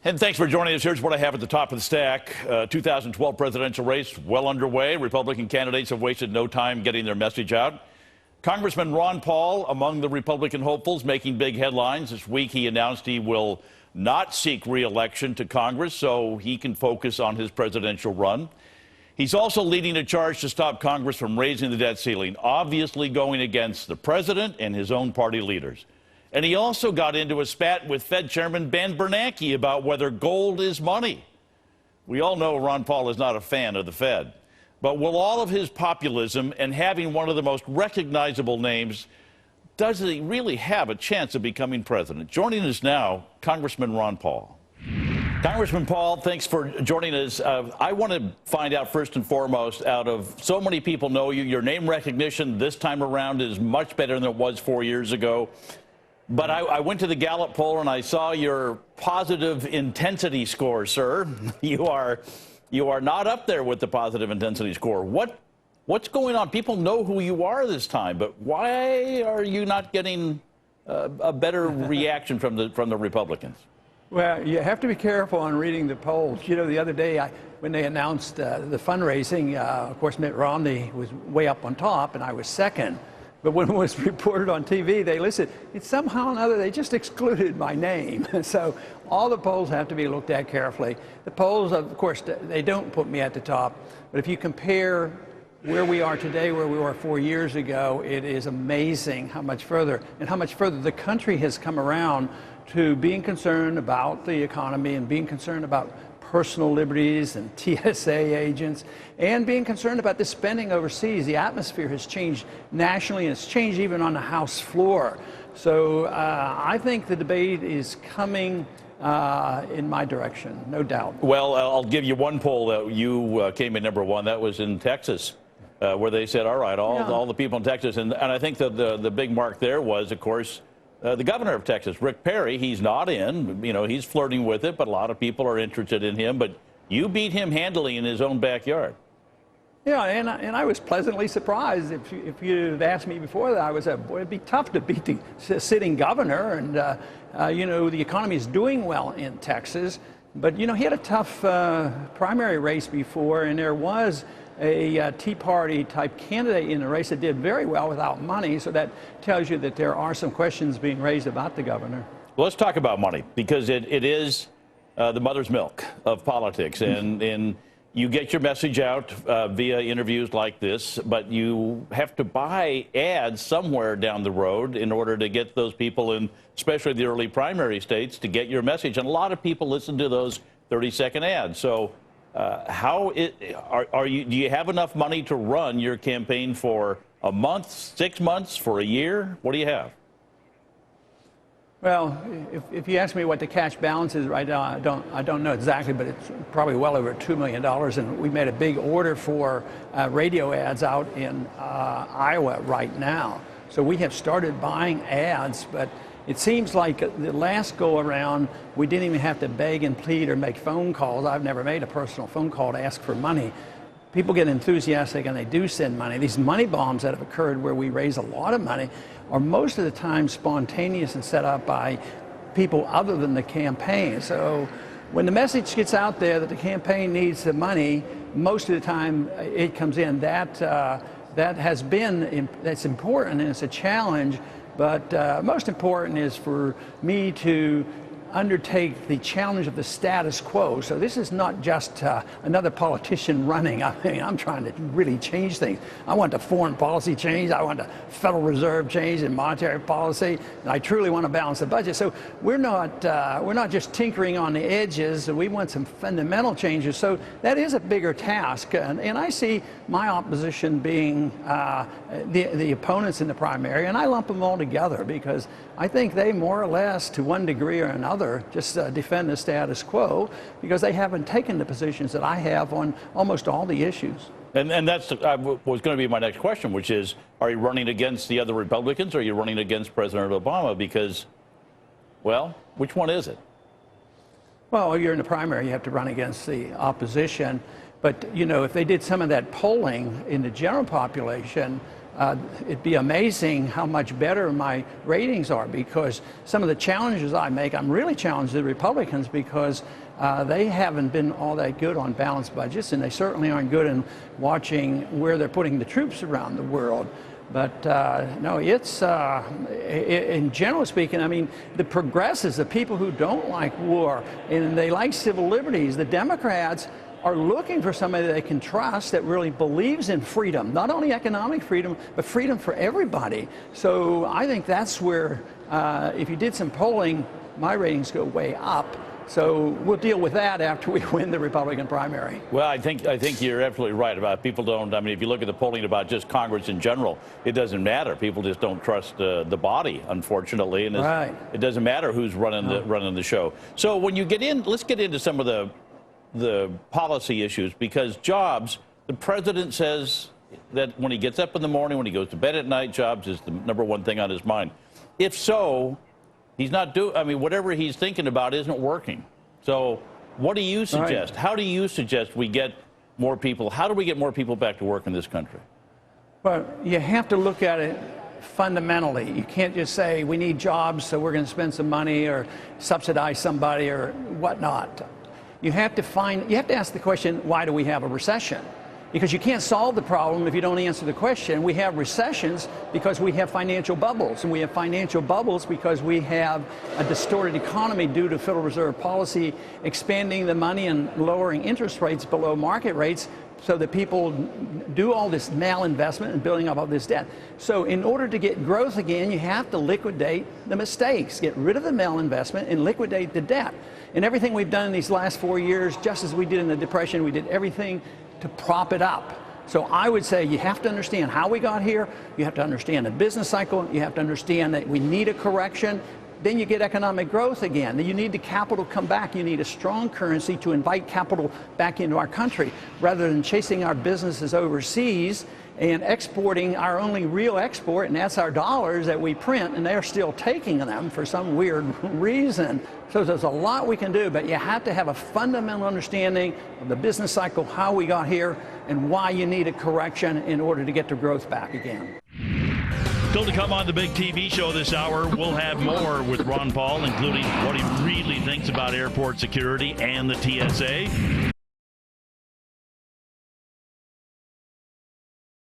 And thanks for joining us. Here's what I have at the top of the stack. 2012 presidential race well underway. Republican candidates have wasted no time getting their message out. Congressman Ron Paul among the Republican hopefuls making big headlines. This week he announced he will not seek re-election to Congress so he can focus on his presidential run. He's also leading a charge to stop Congress from raising the debt ceiling, obviously going against the president and his own party leaders. And he also got into a spat with Fed Chairman Ben Bernanke about whether gold is money. We all know Ron Paul is not a fan of the Fed. But will all of his populism and having one of the most recognizable names, does he really have a chance of becoming president? Joining us now, Congressman Ron Paul. Congressman Paul, thanks for joining us. I want to find out first and foremost, out of so many people know you, your name recognition this time around is much better than it was 4 years ago. But I went to the Gallup poll and I saw your positive intensity score, sir. You are not up there with the positive intensity score. What's going on? People know who you are this time, but why are you not getting a better reaction from the Republicans? Well, you have to be careful on reading the polls. You know, the other day when they announced the fundraising, of course, Mitt Romney was way up on top and I was second. But when it was reported on TV, they listed it somehow or another. They just excluded my name. So all the polls have to be looked at carefully. The polls, of course, they don't put me at the top. But if you compare where we are today, where we were 4 years ago, it is amazing how much further the country has come around to being concerned about the economy and being concerned about personal liberties and TSA agents, and being concerned about the spending overseas. The atmosphere has changed nationally, and it's changed even on the House floor. So I think the debate is coming in my direction, no doubt. Well, I'll give you one poll that you came in #1. That was in Texas, where they said, all right, all the people in Texas. And I think that the big mark there was, of course, the governor of Texas, Rick Perry. He's not in, you know, he's flirting with it, but a lot of people are interested in him. But you beat him handily in his own backyard. Yeah, and I was pleasantly surprised. If you had asked me before that, I would say, boy, it'd be tough to beat the sitting governor. And, you know, the economy is doing well in Texas. But, you know, he had a tough primary race before, and there was a Tea Party type candidate in the race that did very well without money. So that tells you that there are some questions being raised about the governor. Well, let's talk about money, because it is the mother's milk of politics. And you get your message out via interviews like this, but you have to buy ads somewhere down the road in order to get those people in, especially the early primary states, to get your message. And a lot of people listen to those 30-second ads. So do you have enough money to run your campaign for a month, 6 months, for a year? What do you have? Well, if you ask me what the cash balance is right now, I don't know exactly, but it's probably well over $2 million. And we made a big order for radio ads out in Iowa right now. So we have started buying ads, but it seems like the last go around, we didn't even have to beg and plead or make phone calls. I've never made a personal phone call to ask for money. People get enthusiastic and they do send money. These money bombs that have occurred where we raise a lot of money are most of the time spontaneous and set up by people other than the campaign. So when the message gets out there that the campaign needs the money, most of the time it comes in. That's important, and it's a challenge. But most important is for me to undertake the challenge of the status quo. So this is not just another politician running. I mean, I'm trying to really change things. I want the foreign policy change. I want the Federal Reserve change in monetary policy. And I truly want to balance the budget. So we're not just tinkering on the edges. We want some fundamental changes. So that is a bigger task. And I see my opposition being the opponents in the primary, and I lump them all together because I think they more or less, to one degree or another, just defend the status quo because they haven't taken the positions that I have on almost all the issues. And that's was going to be my next question, which is, are you running against the other Republicans, or are you running against President Obama? Because, well, which one is it? Well, you're in the primary, you have to run against the opposition. But, you know, if they did some of that polling in the general population, it'd be amazing how much better my ratings are, because some of the challenges I make, I'm really challenged the Republicans because they haven't been all that good on balanced budgets, and they certainly aren't good in watching where they're putting the troops around the world. But no, it's, in general speaking, I mean, the progressives, the people who don't like war and they like civil liberties, the Democrats are looking for somebody they can trust that really believes in freedom, not only economic freedom, but freedom for everybody. So I think that's where, if you did some polling, my ratings go way up. So we'll deal with that after we win the Republican primary. Well, I think you're absolutely right about people don't. I mean, if you look at the polling about just Congress in general, it doesn't matter. People just don't trust the body, unfortunately, and right. It doesn't matter who's running the show. So when you get in, let's get into some of the policy issues, because jobs. The president says that when he gets up in the morning, when he goes to bed at night, jobs is the #1 thing on his mind. If so, he's not I mean, whatever he's thinking about isn't working. So what do you suggest? Right. How do you suggest we get more people? How do we get more people back to work in this country? Well, you have to look at it fundamentally. You can't just say we need jobs, so we're going to spend some money or subsidize somebody or whatnot. You have to ask the question, why do we have a recession? Because you can't solve the problem if you don't answer the question. We have recessions because we have financial bubbles, and we have financial bubbles because we have a distorted economy due to Federal Reserve policy expanding the money and lowering interest rates below market rates, so that people do all this malinvestment and building up all this debt. So in order to get growth again, you have to liquidate the mistakes, get rid of the malinvestment and liquidate the debt. And everything we've done in these last 4 years, just as we did in the Depression, we did everything to prop it up. So I would say you have to understand how we got here. You have to understand the business cycle. You have to understand that we need a correction. Then you get economic growth again. You need the capital to come back. You need a strong currency to invite capital back into our country, rather than chasing our businesses overseas and exporting our only real export, and that's our dollars that we print, and they're still taking them for some weird reason. So there's a lot we can do, but you have to have a fundamental understanding of the business cycle, how we got here, and why you need a correction in order to get the growth back again. Still to come on the big TV show this hour, we'll have more with Ron Paul, including what he really thinks about airport security and the TSA.